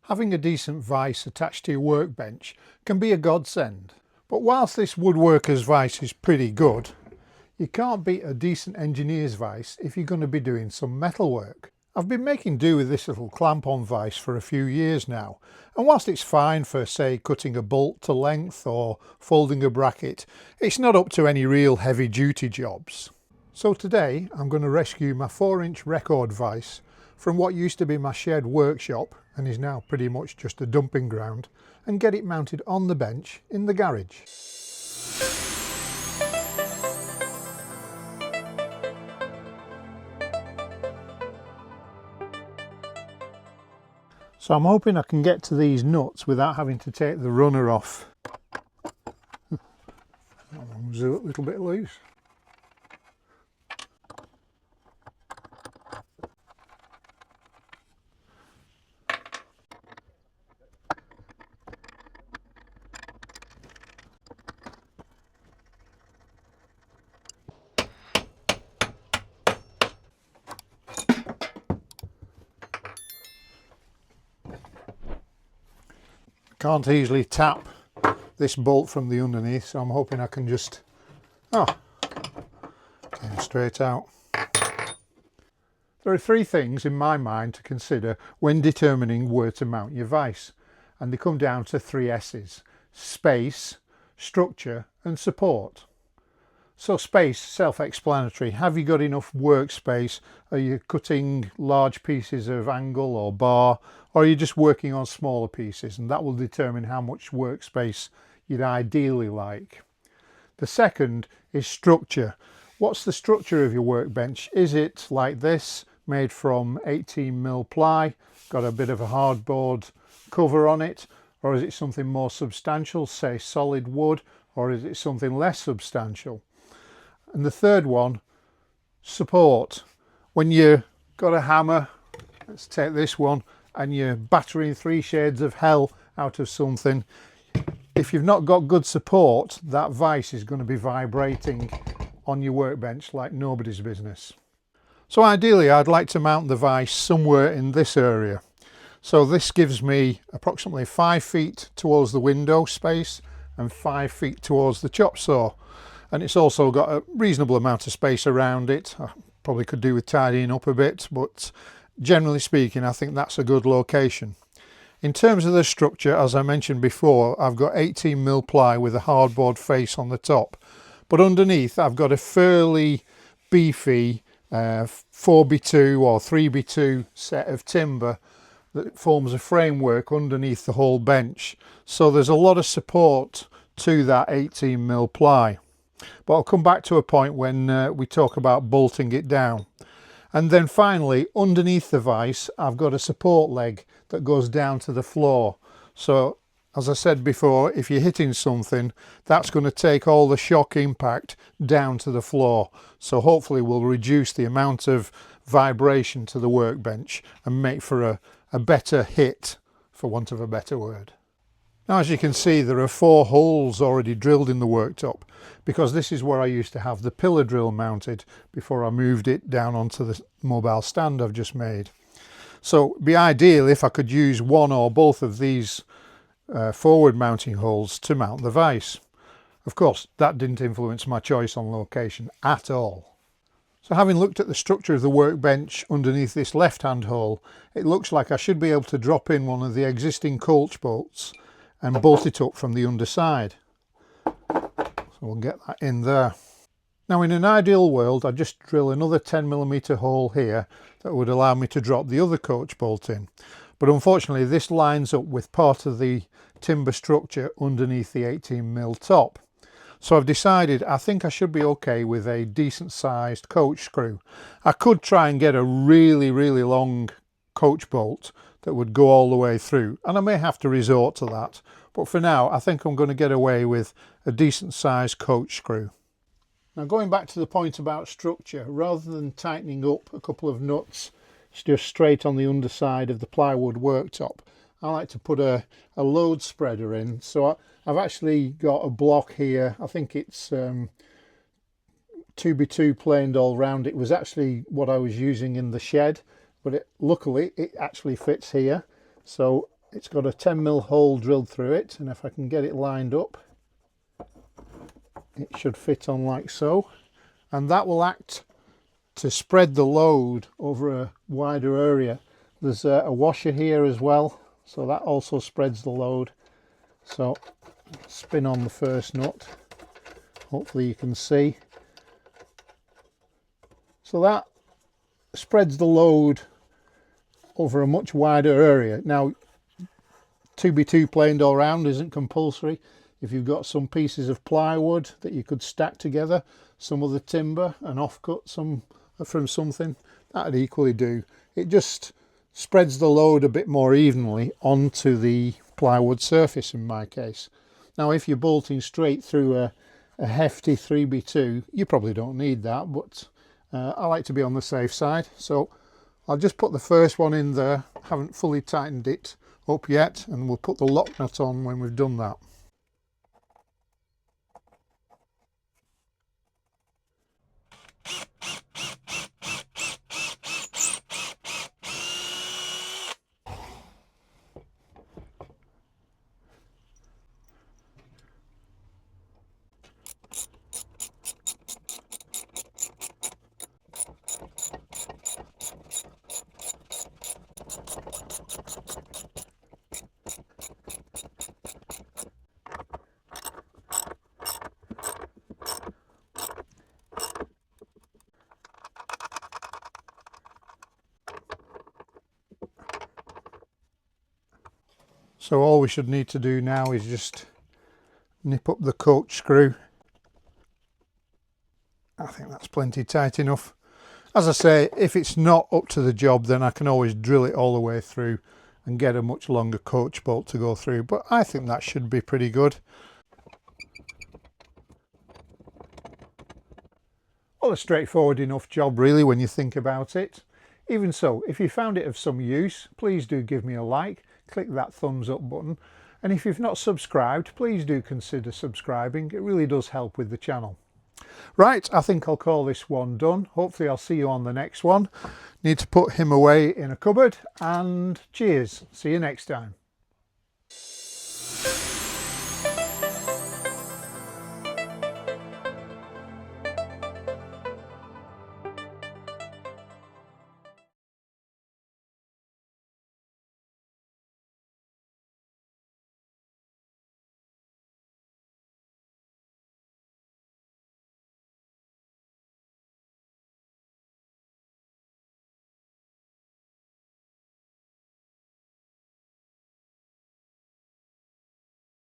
Having a decent vise attached to your workbench can be a godsend. But whilst this woodworker's vise is pretty good, you can't beat a decent engineer's vise if you're going to be doing some metal work. I've been making do with this little clamp-on vise for a few years now, and whilst it's fine for, say, cutting a bolt to length or folding a bracket, it's not up to any real heavy-duty jobs. So today I'm going to rescue my 4-inch record vise from what used to be my shed workshop and is now pretty much just a dumping ground, and get it mounted on the bench in the garage. So I'm hoping I can get to these nuts without having to take the runner off. That one was a little bit loose. Can't easily tap this bolt from the underneath, so I'm hoping I can just came straight out. There are 3 things in my mind to consider when determining where to mount your vise, and they come down to 3 S's: space, structure and support. So space, self-explanatory. Have you got enough workspace? Are you cutting large pieces of angle or bar, or are you just working on smaller pieces? And that will determine how much workspace you'd ideally like. The second is structure. What's the structure of your workbench? Is it like this, made from 18mm ply, got a bit of a hardboard cover on it, or is it something more substantial, say solid wood, or is it something less substantial? And the third one, support. When you've got a hammer, let's take this one, and you're battering 3 shades of hell out of something, if you've not got good support, that vise is going to be vibrating on your workbench like nobody's business. So ideally I'd like to mount the vise somewhere in this area. So this gives me approximately 5 feet towards the window space and 5 feet towards the chop saw. And it's also got a reasonable amount of space around it. I probably could do with tidying up a bit, but generally speaking I think that's a good location. In terms of the structure, as I mentioned before, I've got 18mm ply with a hardboard face on the top, but underneath I've got a fairly beefy 4x2 or 3x2 set of timber that forms a framework underneath the whole bench. So there's a lot of support to that 18mm ply. But I'll come back to a point when we talk about bolting it down. And then finally, underneath the vise, I've got a support leg that goes down to the floor. So as I said before, if you're hitting something, that's going to take all the shock impact down to the floor. So hopefully we'll reduce the amount of vibration to the workbench and make for a better hit, for want of a better word. Now, as you can see, there are 4 holes already drilled in the worktop, because this is where I used to have the pillar drill mounted before I moved it down onto the mobile stand I've just made. So it'd be ideal if I could use one or both of these forward mounting holes to mount the vise. Of course, that didn't influence my choice on location at all. So having looked at the structure of the workbench underneath this left-hand hole, it looks like I should be able to drop in one of the existing coach bolts and bolt it up from the underside. So we'll get that in there. Now, in an ideal world, I'd just drill another 10mm hole here that would allow me to drop the other coach bolt in. But unfortunately, this lines up with part of the timber structure underneath the 18mm top. So I've decided I think I should be okay with a decent sized coach screw. I could try and get a really long coach bolt that would go all the way through, and I may have to resort to that, but for now I think I'm going to get away with a decent sized coach screw. Now, going back to the point about structure, rather than tightening up a couple of nuts just straight on the underside of the plywood worktop, I like to put a load spreader in. So I've actually got a block here. I think it's 2x2 planed all round. It was actually what I was using in the shed, but luckily it actually fits here. So It's got a 10mm hole drilled through it, and if I can get it lined up, it should fit on like so, and that will act to spread the load over a wider area. There's a washer here as well, so that also spreads the load. So spin on the first nut, hopefully you can see. So that spreads the load over a much wider area. Now 2x2 planed all round isn't compulsory. If you've got some pieces of plywood that you could stack together, some other timber, and offcut some from something, that'd equally do. It just spreads the load a bit more evenly onto the plywood surface in my case. Now if you're bolting straight through a hefty 3x2, you probably don't need that, but I like to be on the safe side, so I'll just put the first one in there. Haven't fully tightened it up yet, and we'll put the lock nut on when we've done that. So all we should need to do now is just nip up the coach screw. I think that's plenty tight enough. As I say, if it's not up to the job, then I can always drill it all the way through and get a much longer coach bolt to go through, but I think that should be pretty good. Well, a straightforward enough job really when you think about it. Even so, if you found it of some use, please do give me a like, click that thumbs up button, and if you've not subscribed, please do consider subscribing. It really does help with the channel. Right, I think I'll call this one done. Hopefully I'll see you on the next one. Need to put him away in a cupboard, and cheers. See you next time.